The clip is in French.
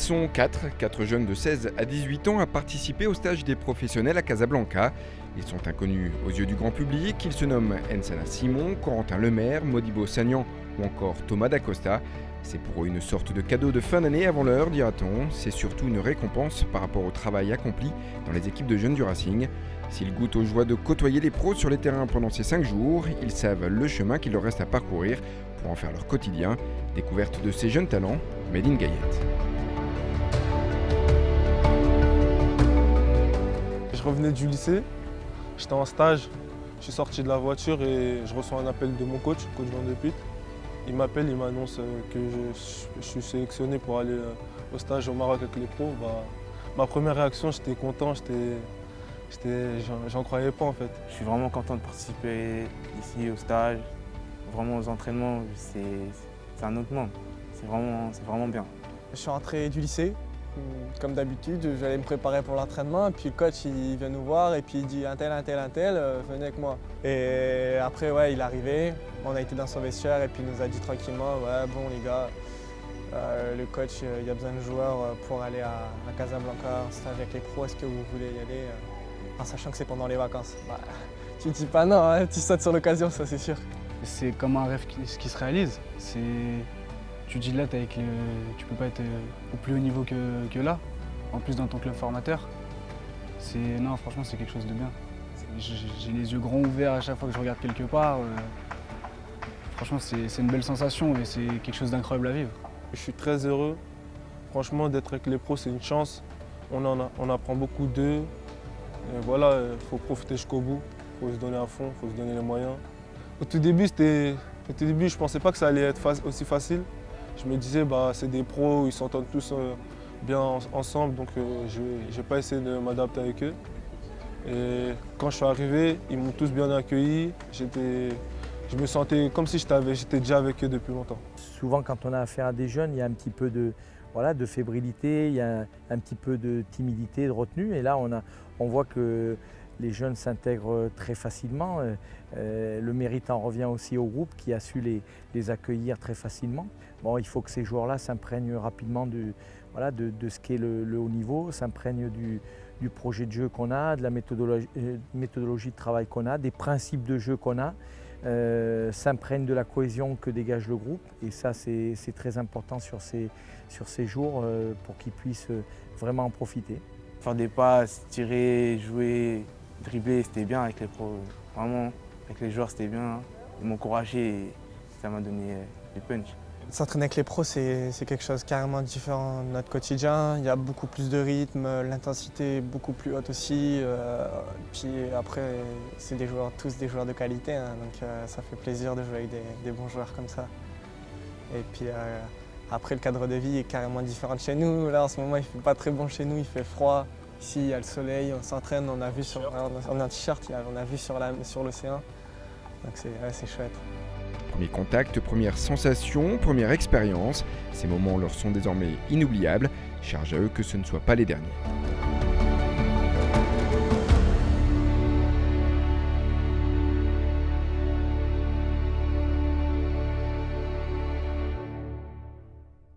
sont quatre jeunes de 16 à 18 ans à participer au stage des professionnels à Casablanca. Ils sont inconnus aux yeux du grand public, ils se nomment Ensana Simon, Corentin Lemaire, Modibo Sagnan ou encore Thomas Dacosta. C'est pour eux une sorte de cadeau de fin d'année avant l'heure, dira-t-on. C'est surtout une récompense par rapport au travail accompli dans les équipes de jeunes du Racing. S'ils goûtent aux joies de côtoyer les pros sur les terrains pendant ces 5 jours, ils savent le chemin qu'il leur reste à parcourir pour en faire leur quotidien. Découverte de ces jeunes talents, Made in Gaillette. Je revenais du lycée, j'étais en stage, je suis sorti de la voiture et je reçois un appel de mon coach Van de Piet. Il m'appelle, il m'annonce que je suis sélectionné pour aller au stage au Maroc avec les pros. Ma première réaction, j'étais content, j'en croyais pas en fait. Je suis vraiment content de participer ici au stage, vraiment aux entraînements, c'est un autre monde, c'est vraiment bien. Je suis rentré du lycée, comme d'habitude, j'allais me préparer pour l'entraînement, puis le coach il vient nous voir et puis il dit un tel, venez avec moi. Et après ouais, il est arrivé, on a été dans son vestiaire et puis il nous a dit tranquillement, ouais bon les gars, le coach il y a besoin de joueurs pour aller à Casablanca en stage avec les pros, est-ce que vous voulez y aller en sachant que c'est pendant les vacances. Bah, tu dis pas non, hein, tu sautes sur l'occasion, ça c'est sûr. C'est comme un rêve qui se réalise. Tu dis là, tu peux pas être au plus haut niveau que là, en plus dans ton club formateur. Non, franchement, c'est quelque chose de bien. J'ai les yeux grands ouverts à chaque fois que je regarde quelque part. Franchement, c'est une belle sensation et c'est quelque chose d'incroyable à vivre. Je suis très heureux. Franchement, d'être avec les pros, c'est une chance. On apprend beaucoup d'eux. Voilà, il faut profiter jusqu'au bout. Il faut se donner à fond, il faut se donner les moyens. Au tout début, je ne pensais pas que ça allait être aussi facile. Je me disais, c'est des pros, ils s'entendent tous bien ensemble, donc je n'ai pas essayé de m'adapter avec eux. Et quand je suis arrivé, ils m'ont tous bien accueilli. Je me sentais comme si j'étais déjà avec eux depuis longtemps. Souvent, quand on a affaire à des jeunes, il y a un petit peu de fébrilité, il y a un petit peu de timidité, de retenue. Et là, on voit que les jeunes s'intègrent très facilement. Le mérite en revient aussi au groupe qui a su les accueillir très facilement. Bon, il faut que ces joueurs-là s'imprègnent rapidement de ce qu'est le haut niveau, s'imprègnent du projet de jeu qu'on a, de la méthodologie de travail qu'on a, des principes de jeu qu'on a, s'imprègnent de la cohésion que dégage le groupe. Et ça, c'est très important sur ces jours pour qu'ils puissent vraiment en profiter. Faire des passes, tirer, jouer, dribbler, c'était bien avec les pros. Vraiment, avec les joueurs, c'était bien. Ils m'ont encouragé et ça m'a donné du punch. S'entraîner avec les pros, c'est quelque chose carrément différent de notre quotidien. Il y a beaucoup plus de rythme, l'intensité est beaucoup plus haute aussi. Puis après, c'est tous des joueurs de qualité, hein, donc ça fait plaisir de jouer avec des bons joueurs comme ça. Et puis après, le cadre de vie est carrément différent de chez nous. Là, en ce moment, il ne fait pas très bon chez nous, il fait froid. Ici, il y a le soleil, on s'entraîne, on a un t-shirt, on a vu sur l'océan. Donc c'est chouette. Premier contact, première sensation, première expérience. Ces moments leur sont désormais inoubliables. Charge à eux que ce ne soient pas les derniers.